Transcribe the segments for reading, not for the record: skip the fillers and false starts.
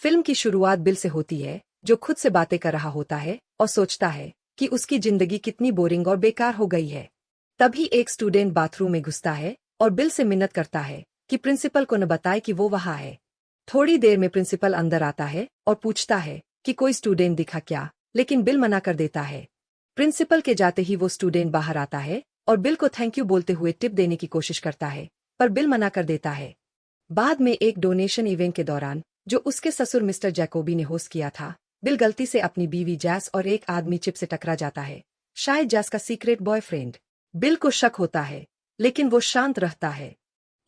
Film की शुरुआत bill से होती है, जो खुद से बातें कर रहा होता है और सोचता है कि उसकी जिंदगी कितनी बोरिंग और बेकार हो गई है। तभी एक स्टूडेंट बाथरूम में घुसता है और बिल से मिन्नत करता है कि प्रिंसिपल को न बताए कि वो वहाँ है। थोड़ी देर में प्रिंसिपल अंदर आता है और पूछता है कि कोई स्टूडेंट दिखा क्या, लेकिन बिल मना कर देता है। प्रिंसिपल के जाते ही वो स्टूडेंट बाहर आता है और बिल को थैंक यू बोलते हुए टिप देने की कोशिश करता है, पर बिल मना कर देता है। बाद में एक डोनेशन इवेंट के दौरान, जो उसके ससुर मिस्टर जैकोबी ने होस्ट किया था, बिल गलती से अपनी बीवी जैस और एक आदमी चिप से टकरा जाता है, शायद जैस का सीक्रेट बॉयफ्रेंड। बिल को शक होता है, लेकिन वो शांत रहता है।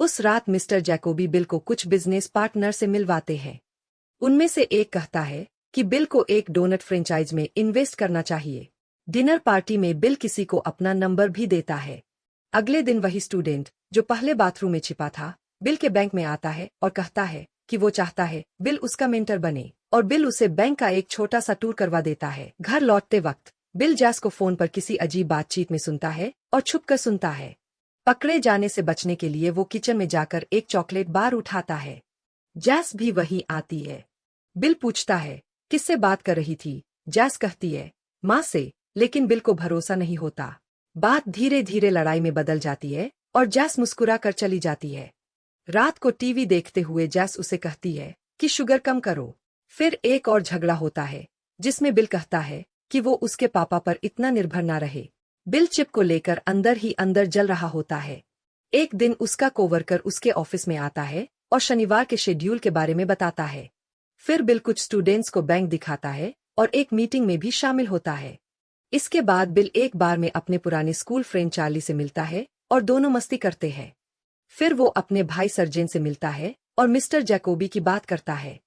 उस रात मिस्टर जैकोबी बिल को कुछ बिजनेस पार्टनर से मिलवाते हैं। उनमें से एक कहता है कि बिल को एक डोनट फ्रेंचाइज में इन्वेस्ट करना चाहिए। डिनर पार्टी में बिल किसी को अपना नंबर भी देता है। अगले दिन वही स्टूडेंट, जो पहले बाथरूम में छिपा था, बिल के बैंक में आता है और कहता है कि वो चाहता है बिल उसका मेंटर बने, और बिल उसे बैंक का एक छोटा सा टूर करवा देता है। घर लौटते वक्त बिल जैस को फोन पर किसी अजीब बातचीत में सुनता है और छुपकर सुनता है। पकड़े जाने से बचने के लिए वो किचन में जाकर एक चॉकलेट बार उठाता है। जैस भी वहीं आती है। बिल पूछता है किससे बात कर रही थी। जैस कहती है माँ से, लेकिन बिल को भरोसा नहीं होता। बात धीरे धीरे लड़ाई में बदल जाती है और जैस मुस्कुरा कर चली जाती है। रात को टीवी देखते हुए जैस उसे कहती है कि शुगर कम करो। फिर एक और झगड़ा होता है, जिसमें बिल कहता है कि वो उसके पापा पर इतना निर्भर ना रहे। बिल चिप को लेकर अंदर ही अंदर जल रहा होता है। एक दिन उसका कोवर्कर उसके ऑफिस में आता है और शनिवार के शेड्यूल के बारे में बताता है। फिर बिल कुछ स्टूडेंट्स को बैंक दिखाता है और एक मीटिंग में भी शामिल होता है। इसके बाद बिल एक बार में अपने पुराने स्कूल फ्रेंड चार्ली से मिलता है और दोनों मस्ती करते हैं। फिर वो अपने भाई सर्जेन से मिलता है और मिस्टर जैकोबी की बात करता है।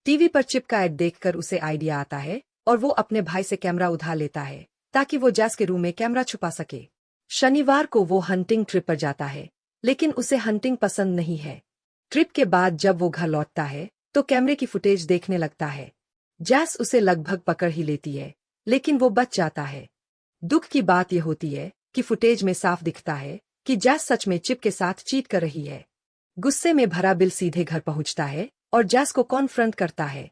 टीवी पर चिप का ऐड देखकर उसे आइडिया आता है और वो अपने भाई से कैमरा उधार लेता है ताकि वो जैस के रूम में कैमरा छुपा सके। शनिवार को वो हंटिंग ट्रिप पर जाता है, लेकिन उसे हंटिंग पसंद नहीं है। ट्रिप के बाद जब वो घर लौटता है तो कैमरे की फुटेज देखने लगता है। जैस उसे लगभग पकड़ ही लेती है, लेकिन वो बच जाता है। दुख की बात यह होती है कि फुटेज में साफ दिखता है कि जैस सच में चिप के साथ चीट कर रही है। गुस्से में भरा बिल सीधे घर पहुंचता है और जैस को कॉन्फ्रंट करता है।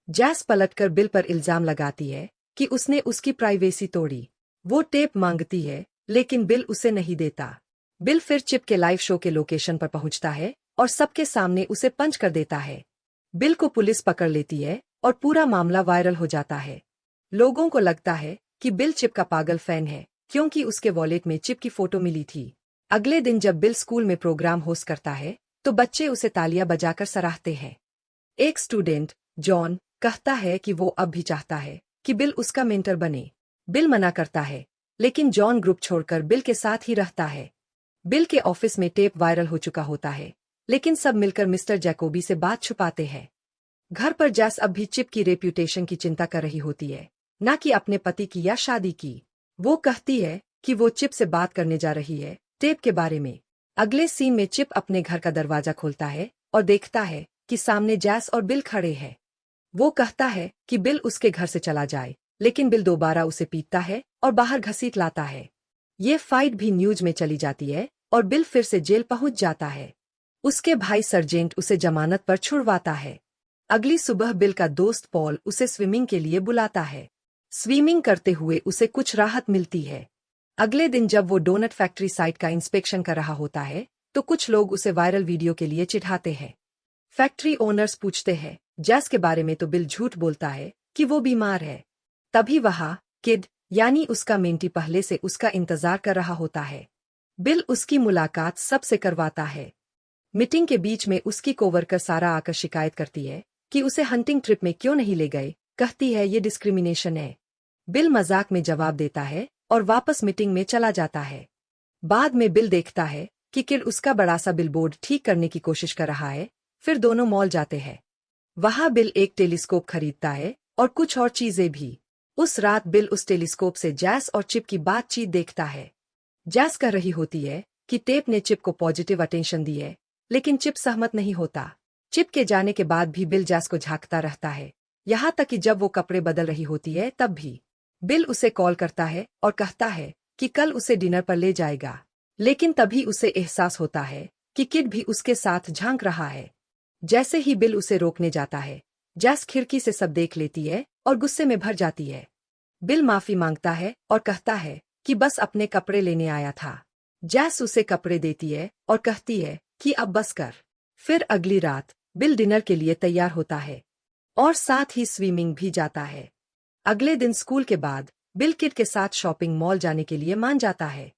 जैस पलटकर बिल पर इल्जाम लगाती है कि उसने उसकी प्राइवेसी तोड़ी। वो टेप मांगती है, लेकिन बिल उसे नहीं देता। बिल फिर चिप के लाइव शो के लोकेशन पर पहुंचता है और सबके सामने उसे पंच कर देता है। बिल को पुलिस पकड़ लेती है और पूरा मामला वायरल हो जाता है। लोगों को लगता है कि बिल चिप का पागल फैन है, क्योंकि उसके वॉलेट में चिप की फोटो मिली थी। अगले दिन जब बिल स्कूल में प्रोग्राम होस्ट करता है तो बच्चे उसे तालियां बजाकर सराहते हैं। एक स्टूडेंट, जॉन, कहता है कि वो अब भी चाहता है कि बिल उसका मेंटर बने। बिल मना करता है, लेकिन जॉन ग्रुप छोड़कर बिल के साथ ही रहता है। बिल के ऑफिस में टेप वायरल हो चुका होता है, लेकिन सब मिलकर मिस्टर जैकोबी से बात छुपाते हैं। घर पर जैस अब भी चिप की रेप्यूटेशन की चिंता कर रही होती है, न कि अपने पति की या शादी की। वो कहती है कि वो चिप से बात करने जा रही है टेप के बारे में। अगले सीन में चिप अपने घर का दरवाजा खोलता है और देखता है कि सामने जैस और बिल खड़े हैं। वो कहता है कि बिल उसके घर से चला जाए, लेकिन बिल दोबारा उसे पीटता है और बाहर घसीट लाता है। ये फाइट भी न्यूज में चली जाती है और बिल फिर से जेल पहुंच जाता है। उसके भाई सर्जेंट उसे जमानत पर छुड़वाता है। अगली सुबह बिल का दोस्त पॉल उसे स्विमिंग के लिए बुलाता है। स्विमिंग करते हुए उसे कुछ राहत मिलती है। अगले दिन जब वो डोनट फैक्ट्री साइट का इंस्पेक्शन कर रहा होता है तो कुछ लोग उसे वायरल वीडियो के लिए चिढ़ाते हैं। फैक्ट्री ओनर्स पूछते हैं जैस के बारे में तो बिल झूठ बोलता है कि वो बीमार है। तभी वहां किड, यानी उसका मेंटी, पहले से उसका इंतजार कर रहा होता है। बिल उसकी मुलाकात सबसे करवाता है। मीटिंग के बीच में उसकी कोवर्कर सारा आकर शिकायत करती है कि उसे हंटिंग ट्रिप में क्यों नहीं ले गए। कहती है ये डिस्क्रिमिनेशन है। बिल मजाक में जवाब देता है और वापस मीटिंग में चला जाता है। बाद में बिल देखता है कि किड उसका बड़ा सा बिलबोर्ड ठीक करने की कोशिश कर रहा है। फिर दोनों मॉल जाते हैं। वहां बिल एक टेलीस्कोप खरीदता है और कुछ और चीजें भी। उस रात बिल उस टेलीस्कोप से जैस और चिप की बातचीत देखता है। जैस कह रही होती है कि टेप ने चिप को पॉजिटिव अटेंशन दी है, लेकिन चिप सहमत नहीं होता। चिप के जाने के बाद भी बिल जैस को झांकता रहता है, यहाँ तक कि जब वो कपड़े बदल रही होती है तब भी। बिल उसे कॉल करता है और कहता है कि कल उसे डिनर पर ले जाएगा, लेकिन तभी उसे एहसास होता है कि किड भी उसके साथ झांक रहा है। जैसे ही बिल उसे रोकने जाता है, जैस खिड़की से सब देख लेती है और गुस्से में भर जाती है। बिल माफी मांगता है और कहता है कि बस अपने कपड़े लेने आया था। जैस उसे कपड़े देती है और कहती है कि अब बस कर। फिर अगली रात बिल डिनर के लिए तैयार होता है और साथ ही स्विमिंग भी जाता है। अगले दिन स्कूल के बाद बिल किड के साथ शॉपिंग मॉल जाने के लिए मान जाता है।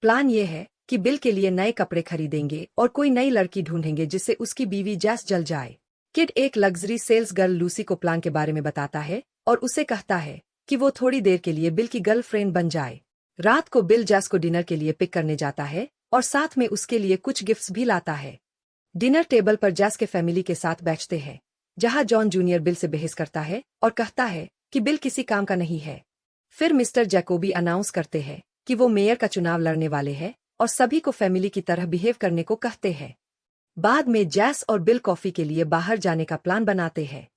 प्लान ये है कि बिल के लिए नए कपड़े खरीदेंगे और कोई नई लड़की ढूंढेंगे जिससे उसकी बीवी जैस जल जाए। किड एक लग्जरी सेल्स गर्ल लूसी को प्लान के बारे में बताता है और उसे कहता है कि वो थोड़ी देर के लिए बिल की गर्लफ्रेंड बन जाए। रात को बिल जैस को डिनर के लिए पिक करने जाता है और साथ में उसके लिए कुछ गिफ्ट्स भी लाता है। डिनर टेबल पर जैस के फैमिली के साथ बैठते हैं, जहां जॉन जूनियर बिल से बहस करता है और कहता है कि बिल किसी काम का नहीं है। फिर मिस्टर जैकोबी अनाउंस करते हैं कि वो मेयर का चुनाव लड़ने वाले हैं और सभी को फैमिली की तरह बिहेव करने को कहते हैं। बाद में जैस और बिल कॉफी के लिए बाहर जाने का प्लान बनाते हैं।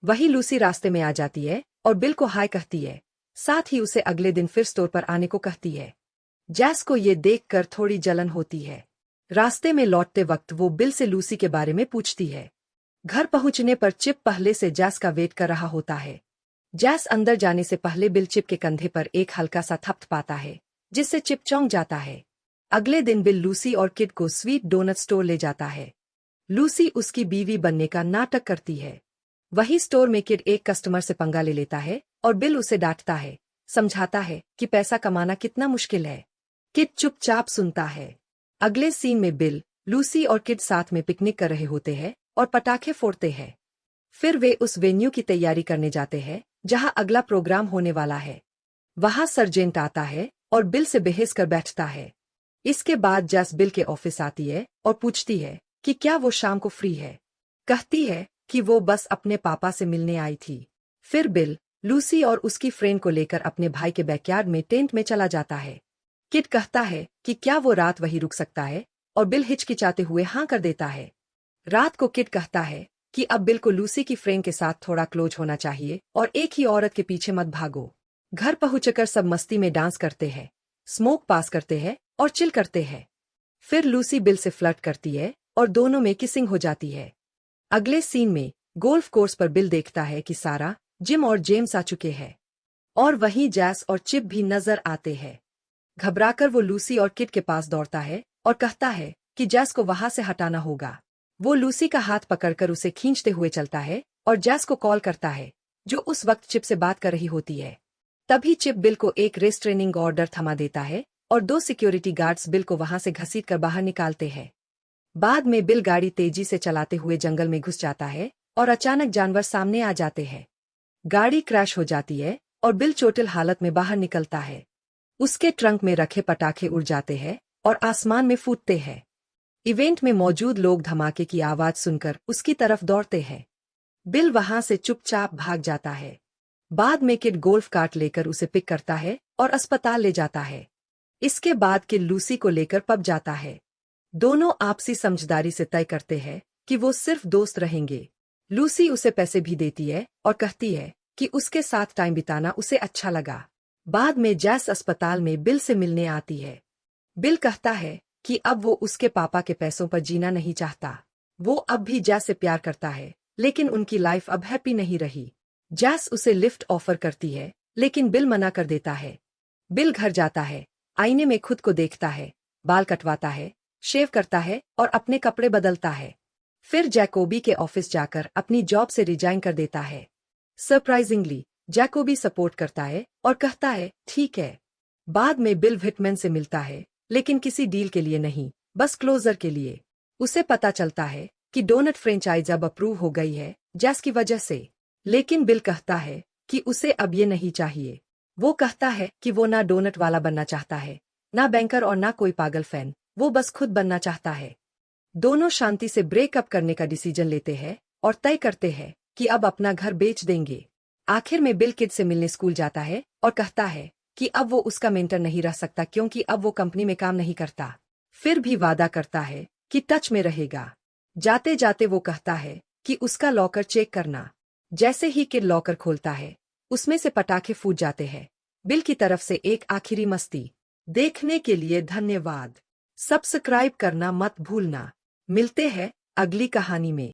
वही लूसी रास्ते में आ जाती है और बिल को हाय कहती है, साथ ही उसे अगले दिन फिर स्टोर पर आने को कहती है। जैस को ये देखकर थोड़ी जलन होती है। रास्ते में लौटते वक्त वो बिल से लूसी के बारे में पूछती है। घर पहुंचने पर चिप पहले से जैस का वेट कर रहा होता है। जैस अंदर जाने से पहले बिल चिप के कंधे पर एक हल्का सा थप्पड़ पाता है, जिससे चिप चौंक जाता है। अगले दिन बिल लूसी और किड को स्वीट डोनट स्टोर ले जाता है। लूसी उसकी बीवी बनने का नाटक करती है। वही स्टोर में किड एक कस्टमर से पंगा ले लेता है और बिल उसे डांटता है, समझाता है कि पैसा कमाना कितना मुश्किल है। किड चुपचाप सुनता है। अगले सीन में बिल, लूसी और किड साथ में पिकनिक कर रहे होते हैं और पटाखे फोड़ते हैं। फिर वे उस वेन्यू की तैयारी करने जाते हैं जहां अगला प्रोग्राम होने वाला है। वहां सर्जेंट आता है और बिल से बहस कर बैठता है। इसके बाद जैस बिल के ऑफिस आती है और पूछती है कि क्या वो शाम को फ्री है। कहती है कि वो बस अपने पापा से मिलने आई थी। फिर बिल, लूसी और उसकी फ्रेंड को लेकर अपने भाई के बैकयार्ड में टेंट में चला जाता है। किड कहता है कि क्या वो रात वहीं रुक सकता है और बिल हिचकिचाते हुए हाँ कर देता है। रात को किड कहता है कि अब बिल को लूसी की फ्रेंड के साथ थोड़ा क्लोज होना चाहिए और एक ही औरत के पीछे मत भागो। घर पहुंचकर सब मस्ती में डांस करते हैं, स्मोक पास करते हैं और चिल करते हैं। फिर लूसी बिल से फ्लर्ट करती है और दोनों में किसिंग हो जाती है। अगले सीन में गोल्फ कोर्स पर बिल देखता है कि सारा, जिम और जेम्स आ चुके हैं और वहीं जैस और चिप भी नजर आते हैं। घबराकर वो लूसी और किड के पास दौड़ता है और कहता है कि जैस को वहां से हटाना होगा। वो लूसी का हाथ पकड़कर उसे खींचते हुए चलता है और जैस को कॉल करता है, जो उस वक्त चिप से बात कर रही होती है। तभी चिप बिल को एक रेस्ट्रेनिंग ऑर्डर थमा देता है और 2 सिक्योरिटी गार्ड्स बिल को वहां से घसीटकर बाहर निकालते हैं। बाद में बिल गाड़ी तेजी से चलाते हुए जंगल में घुस जाता है और अचानक जानवर सामने आ जाते हैं। गाड़ी क्रैश हो जाती है और बिल चोटिल हालत में बाहर निकलता है। उसके ट्रंक में रखे पटाखे उड़ जाते हैं और आसमान में फूटते हैं। इवेंट में मौजूद लोग धमाके की आवाज सुनकर उसकी तरफ दौड़ते हैं। बिल वहां से चुपचाप भाग जाता है। बाद में किड गोल्फ कार्ट लेकर उसे पिक करता है और अस्पताल ले जाता है। इसके बाद किड लूसी को लेकर पब जाता है। दोनों आपसी समझदारी से तय करते हैं कि वो सिर्फ दोस्त रहेंगे। लूसी उसे पैसे भी देती है और कहती है कि उसके साथ टाइम बिताना उसे अच्छा लगा। बाद में जैस अस्पताल में बिल से मिलने आती है। बिल कहता है कि अब वो उसके पापा के पैसों पर जीना नहीं चाहता। वो अब भी जैस से प्यार करता है, लेकिन उनकी लाइफ अब हैप्पी नहीं रही। जैस उसे लिफ्ट ऑफर करती है, लेकिन बिल मना कर देता है। बिल घर जाता है, आईने में खुद को देखता है, बाल कटवाता है, शेव करता है और अपने कपड़े बदलता है। फिर जैकोबी के ऑफिस जाकर अपनी जॉब से रिजाइन कर देता है। सरप्राइजिंगली जैकोबी सपोर्ट करता है और कहता है ठीक है। बाद में बिल विटमैन से मिलता है, लेकिन किसी डील के लिए नहीं, बस क्लोजर के लिए। उसे पता चलता है कि डोनट फ्रेंचाइज अब अप्रूव हो गई है जैस की वजह से, लेकिन बिल कहता है कि उसे अब ये नहीं चाहिए। वो कहता है कि वो ना डोनट वाला बनना चाहता है, ना बैंकर और ना कोई पागल फैन, वो बस खुद बनना चाहता है। दोनों शांति से ब्रेकअप करने का डिसीजन लेते हैं और तय करते हैं कि अब अपना घर बेच देंगे। आखिर में बिल किड से मिलने स्कूल जाता है और कहता है कि अब वो उसका मेंटर नहीं रह सकता क्योंकि अब वो कंपनी में काम नहीं करता। फिर भी वादा करता है कि टच में रहेगा। जाते जाते वो कहता है कि उसका लॉकर चेक करना। जैसे ही किड लॉकर खोलता है, उसमें से पटाखे फूट जाते हैं। बिल की तरफ से एक आखिरी मस्ती। देखने के लिए धन्यवाद। सब्सक्राइब करना मत भूलना। मिलते हैं अगली कहानी में।